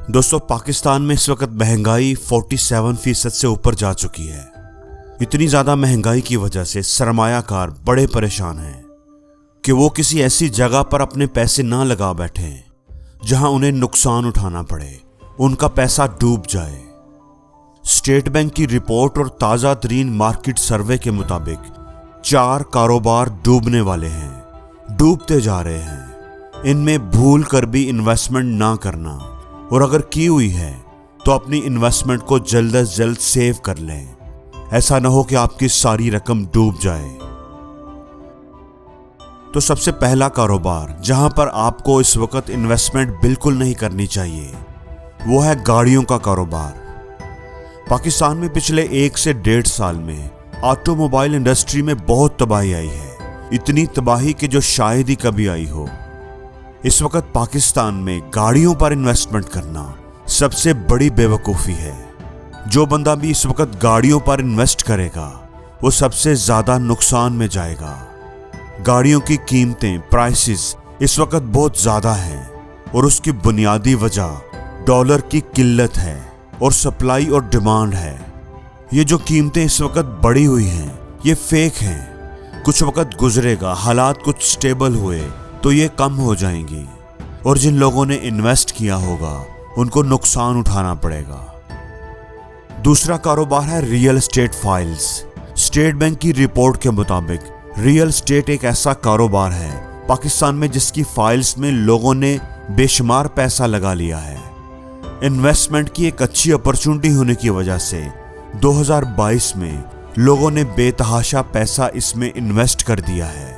दोस्तों, पाकिस्तान में इस वक्त महंगाई 47% से ऊपर जा चुकी है। इतनी ज़्यादा महंगाई की वजह से सरमायाकार बड़े परेशान हैं कि वो किसी ऐसी जगह पर अपने पैसे ना लगा बैठें जहां उन्हें नुकसान उठाना पड़े, उनका पैसा डूब जाए। स्टेट बैंक की रिपोर्ट और ताज़ा तरीन मार्केट सर्वे के मुताबिक 4 कारोबार डूबने वाले हैं, डूबते जा रहे हैं। इनमें भूल कर भी इन्वेस्टमेंट ना करना, और अगर की हुई है तो अपनी इन्वेस्टमेंट को जल्द से जल्द सेव कर लें। ऐसा ना हो कि आपकी सारी रकम डूब जाए। तो सबसे पहला कारोबार जहां पर आपको इस वक्त इन्वेस्टमेंट बिल्कुल नहीं करनी चाहिए, वो है गाड़ियों का कारोबार। पाकिस्तान में पिछले 1 से 1.5 साल में ऑटोमोबाइल इंडस्ट्री में बहुत तबाही आई है। इतनी तबाही कि जो शायद ही कभी आई हो। इस वक्त पाकिस्तान में गाड़ियों पर इन्वेस्टमेंट करना सबसे बड़ी बेवकूफ़ी है। जो बंदा भी इस वक्त गाड़ियों पर इन्वेस्ट करेगा वो सबसे ज़्यादा नुकसान में जाएगा। गाड़ियों की कीमतें, प्राइसेस इस वक्त बहुत ज़्यादा हैं, और उसकी बुनियादी वजह डॉलर की किल्लत है और सप्लाई और डिमांड है। ये जो कीमतें इस वक्त बढ़ी हुई हैं ये फेक हैं। कुछ वक्त गुजरेगा, हालात कुछ स्टेबल हुए तो ये कम हो जाएंगी, और जिन लोगों ने इन्वेस्ट किया होगा उनको नुकसान उठाना पड़ेगा। दूसरा कारोबार है real estate files. State bank की रिपोर्ट के मुताबिक रियल एस्टेट एक ऐसा कारोबार है पाकिस्तान में जिसकी फाइल्स में लोगों ने बेशुमार पैसा लगा लिया है। इन्वेस्टमेंट की एक अच्छी अपॉर्चुनिटी होने की वजह से 2022 में लोगों ने बेतहाशा पैसा इसमें इन्वेस्ट कर दिया है।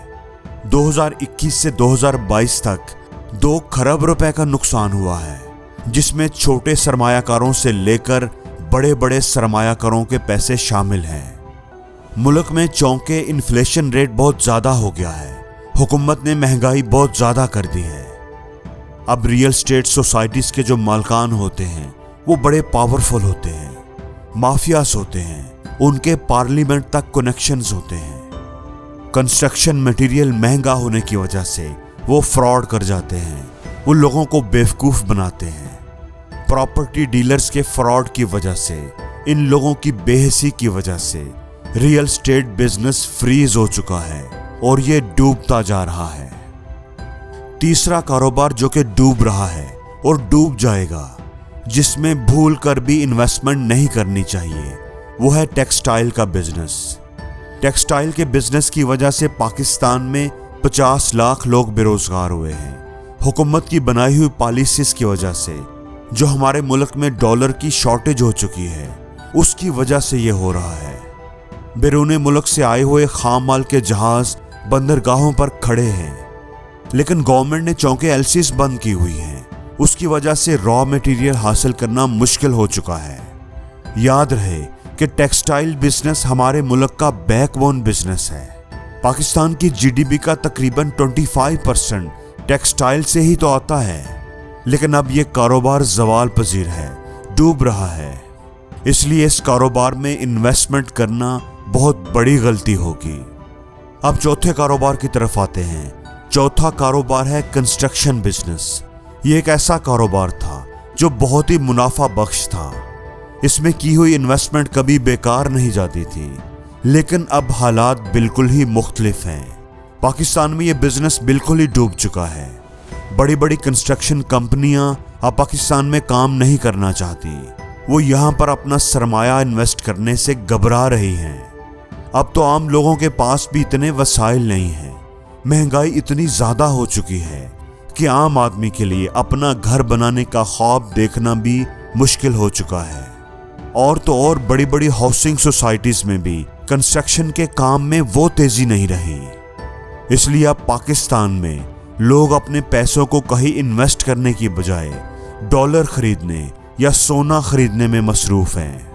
2021 से 2022 तक 2 खरब रुपए का नुकसान हुआ है, जिसमें छोटे सरमायाकारों से लेकर बड़े बड़े सरमायाकारों के पैसे शामिल हैं। मुल्क में चौंके इन्फ्लेशन रेट बहुत ज़्यादा हो गया है। हुकूमत ने महंगाई बहुत ज़्यादा कर दी है। अब रियल एस्टेट सोसाइटीज़ के जो मालकान होते हैं वो बड़े पावरफुल होते हैं, माफियास होते हैं, उनके पार्लियामेंट तक कनेक्शंस होते हैं। कंस्ट्रक्शन मटेरियल महंगा होने की वजह से वो फ्रॉड कर जाते हैं, वो लोगों को बेवकूफ़ बनाते हैं। प्रॉपर्टी डीलर्स के फ्रॉड की वजह से, इन लोगों की बेहिसी की वजह से रियल एस्टेट बिजनेस फ्रीज हो चुका है और ये डूबता जा रहा है। तीसरा कारोबार जो कि डूब रहा है और डूब जाएगा, जिसमें भूल कर भी इन्वेस्टमेंट नहीं करनी चाहिए, वो है टेक्सटाइल का बिजनेस। टेक्सटाइल के बिजनेस की वजह से पाकिस्तान में 50 लाख लोग बेरोजगार हुए हैं। हुकूमत की बनाई हुई पॉलिसीज की वजह से जो हमारे मुल्क में डॉलर की शॉर्टेज हो चुकी है, उसकी वजह से ये हो रहा है। बैरून मुल्क से आए हुए खाम माल के जहाज बंदरगाहों पर खड़े हैं, लेकिन गवर्नमेंट ने चौंके एलसीज बंद की हुई हैं। उसकी वजह से रॉ मटेरियल हासिल करना मुश्किल हो चुका है। याद रहे कि टेक्सटाइल बिजनेस हमारे मुल्क का बैकबोन बिजनेस है। पाकिस्तान की जीडीपी का तकरीबन 25% टेक्सटाइल से ही तो आता है, लेकिन अब ये कारोबार ज़वाल पजीर है, डूब रहा है। इसलिए इस कारोबार में इन्वेस्टमेंट करना बहुत बड़ी गलती होगी। अब चौथे कारोबार की तरफ आते हैं। चौथा कारोबार है कंस्ट्रक्शन बिजनेस। ये एक ऐसा कारोबार था जो बहुत ही मुनाफा बख्श था। इसमें की हुई इन्वेस्टमेंट कभी बेकार नहीं जाती थी, लेकिन अब हालात बिल्कुल ही मुख्तलिफ हैं। पाकिस्तान में ये बिजनेस बिल्कुल ही डूब चुका है। बड़ी बड़ी कंस्ट्रक्शन कंपनियां अब पाकिस्तान में काम नहीं करना चाहती। वो यहाँ पर अपना सरमाया इन्वेस्ट करने से घबरा रही हैं। अब तो आम लोगों के पास भी इतने वसाइल नहीं हैं। महंगाई इतनी ज़्यादा हो चुकी है कि आम आदमी के लिए अपना घर बनाने का ख्वाब देखना भी मुश्किल हो चुका है। और तो और बड़ी बड़ी हाउसिंग सोसाइटीज़ में भी कंस्ट्रक्शन के काम में वो तेज़ी नहीं रही। इसलिए अब पाकिस्तान में लोग अपने पैसों को कहीं इन्वेस्ट करने की बजाय डॉलर खरीदने या सोना खरीदने में मसरूफ़ हैं।